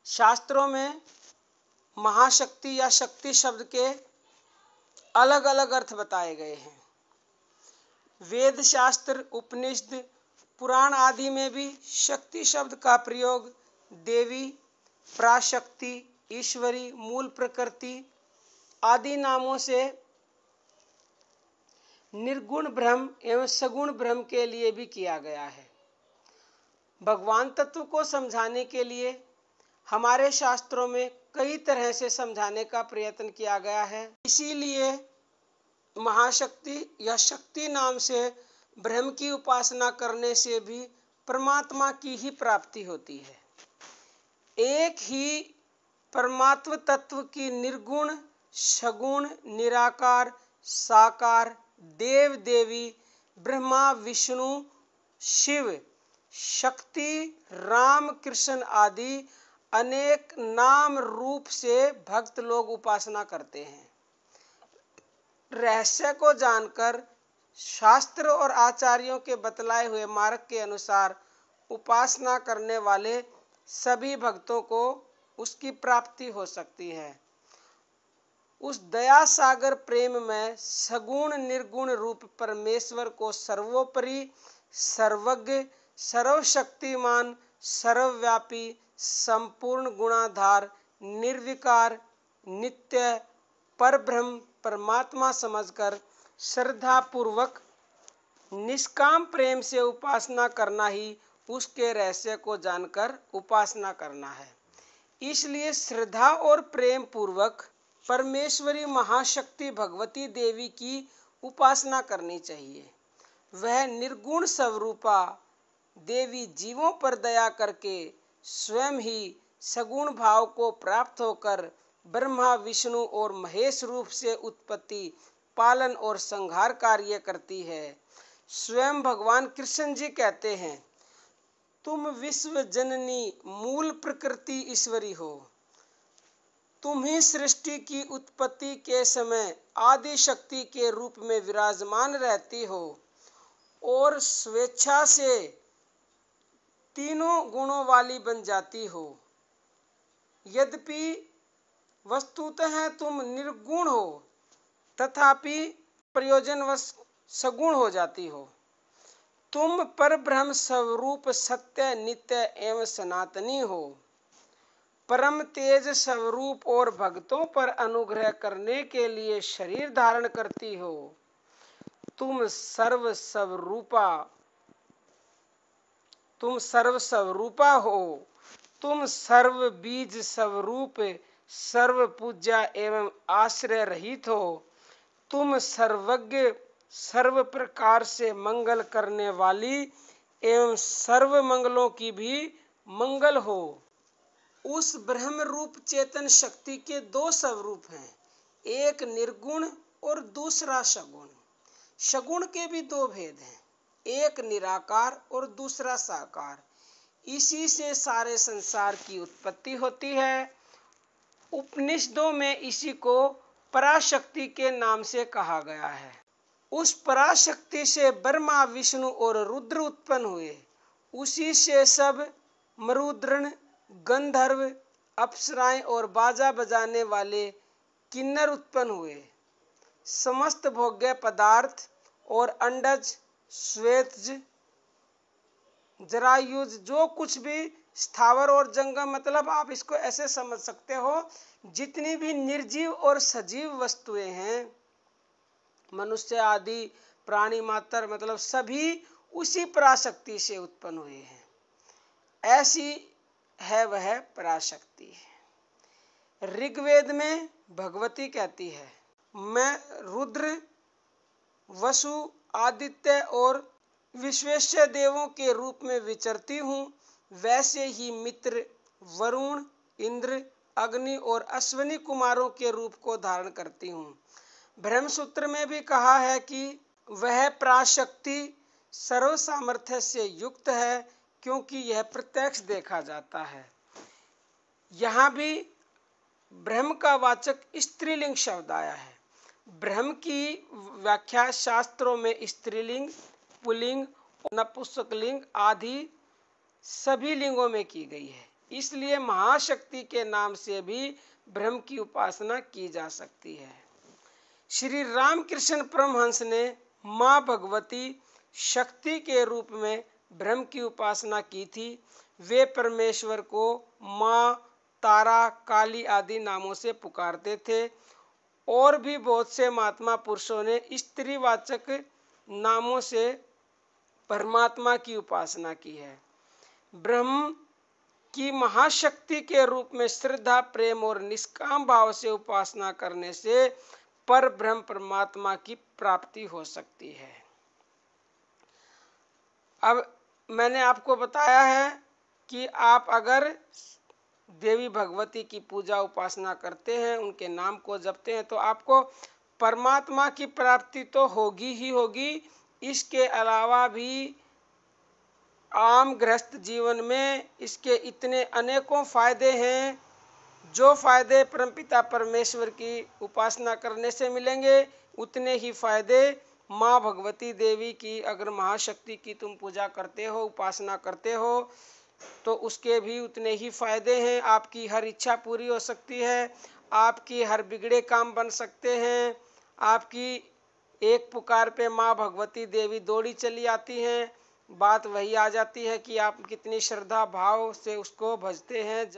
शास्त्रों में महाशक्ति या शक्ति शब्द के अलग अलग अर्थ बताए गए हैं। वेद शास्त्र, उपनिषद, पुराण आदि में भी शक्ति शब्द का प्रयोग देवी, पराशक्ति, ईश्वरी, मूल प्रकृति आदि नामों से निर्गुण ब्रह्म एवं सगुण ब्रह्म के लिए भी किया गया है। भगवान तत्व को समझाने के लिए हमारे शास्त्रों में कई तरह से समझाने का प्रयत्न किया गया है। इसीलिए महाशक्ति या शक्ति नाम से ब्रह्म की उपासना करने से भी परमात्मा की ही प्राप्ति होती है। एक ही परमात्म तत्व की निर्गुण, सगुण, निराकार, साकार, देव देवी, ब्रह्मा, विष्णु, शिव, शक्ति, राम, कृष्ण आदि अनेक नाम रूप से भक्त लोग उपासना करते हैं। रहस्य को जानकर शास्त्र और आचार्यों के बतलाए हुए मार्ग के अनुसार उपासना करने वाले सभी भक्तों को उसकी प्राप्ति हो सकती है। उस दया सागर प्रेम में सगुण निर्गुण रूप परमेश्वर को सर्वोपरि, सर्वज्ञ, सर्वशक्तिमान, सर्वव्यापी, संपूर्ण गुणाधार, निर्विकार, नित्य, परब्रह्म परमात्मा समझकर श्रद्धा पूर्वक निष्काम प्रेम से उपासना करना ही उसके रहस्य को जानकर उपासना करना है। इसलिए श्रद्धा और प्रेम पूर्वक परमेश्वरी महाशक्ति भगवती देवी की उपासना करनी चाहिए। वह निर्गुण स्वरूपा देवी जीवों पर दया करके स्वयं ही सगुण भाव को प्राप्त होकर ब्रह्मा, विष्णु और महेश रूप से उत्पत्ति, पालन और संहार कार्य करती है। स्वयं भगवान कृष्ण जी कहते हैं, तुम विश्व जननी मूल प्रकृति ईश्वरी हो। तुम ही सृष्टि की उत्पत्ति के समय आदि शक्ति के रूप में विराजमान रहती हो और स्वेच्छा से तीनों गुणों वाली बन जाती हो। यद्यपि वस्तुतः तुम निर्गुण हो तथापि प्रयोजनवश सगुण हो जाती हो। तुम परब्रह्म स्वरूप सत्य, नित्य एवं सनातनी हो। परम तेज स्वरूप और भक्तों पर अनुग्रह करने के लिए शरीर धारण करती हो। तुम सर्व स्वरूपा हो। तुम सर्व बीज स्वरूप, सर्व पूज्या एवं आश्रय रहित हो। तुम सर्वज्ञ, सर्व प्रकार से मंगल करने वाली एवं सर्व मंगलों की भी मंगल हो। उस ब्रह्म रूप चेतन शक्ति के दो स्वरूप हैं, एक निर्गुण और दूसरा सगुण। सगुण के भी दो भेद हैं, एक निराकार और दूसरा साकार। इसी से सारे संसार की उत्पत्ति होती है। उपनिषदों में इसी को पराशक्ति के नाम से कहा गया है। उस पराशक्ति से ब्रह्मा, विष्णु और रुद्र उत्पन्न हुए। उसी से सब मरुद्गण, गंधर्व, अप्सराएं और बाजा बजाने वाले किन्नर उत्पन्न हुए। समस्त भोग्य पदार्थ और अंडज, श्वेतज, जरायुज, जो कुछ भी स्थावर और जंगम, मतलब आप इसको ऐसे समझ सकते हो, जितनी भी निर्जीव और सजीव वस्तुएं हैं, मनुष्य आदि प्राणी मात्र, मतलब सभी उसी पराशक्ति से उत्पन्न हुए हैं। ऐसी है वह पराशक्ति। ऋग्वेद में भगवती कहती है, मैं रुद्र, वसु, आदित्य और विश्वेश्वर देवों के रूप में विचरती हूँ। वैसे ही मित्र, वरुण, इंद्र, अग्नि और अश्विनी कुमारों के रूप को धारण करती हूँ। ब्रह्मसूत्र में भी कहा है कि वह पराशक्ति सर्व सामर्थ्य से युक्त है, क्योंकि यह प्रत्यक्ष देखा जाता है। यहाँ भी ब्रह्म का वाचक स्त्रीलिंग शब्द आया है। ब्रह्म की व्याख्या शास्त्रों में स्त्रीलिंग, पुल्लिंग, नपुंसकलिंग आदि सभी लिंगों में की गई है। इसलिए महाशक्ति के नाम से भी ब्रह्म की उपासना की जा सकती है। श्री रामकृष्ण परमहंस ने माँ भगवती शक्ति के रूप में ब्रह्म की उपासना की थी। वे परमेश्वर को माँ, तारा, काली आदि नामों से पुकारते थे। और भी बहुत से महात्मा पुरुषों ने स्त्रीवाचक नामों से परमात्मा की उपासना की है। ब्रह्म की महाशक्ति के रूप में श्रद्धा, प्रेम और निष्काम भाव से उपासना करने से पर ब्रह्म परमात्मा की प्राप्ति हो सकती है। अब मैंने आपको बताया है कि आप अगर देवी भगवती की पूजा उपासना करते हैं, उनके नाम को जपते हैं, तो आपको परमात्मा की प्राप्ति तो होगी ही होगी। इसके अलावा भी आम गृहस्थ जीवन में इसके इतने अनेकों फायदे हैं। जो फायदे परमपिता परमेश्वर की उपासना करने से मिलेंगे, उतने ही फायदे माँ भगवती देवी की अगर महाशक्ति की तुम पूजा करते हो, उपासना करते हो, तो उसके भी उतने ही फायदे हैं। आपकी हर इच्छा पूरी हो सकती है, आपकी हर बिगड़े काम बन सकते हैं। आपकी एक पुकार पे माँ भगवती देवी दौड़ी चली आती हैं। बात वही आ जाती है कि आप कितनी श्रद्धा भाव से उसको भजते हैं।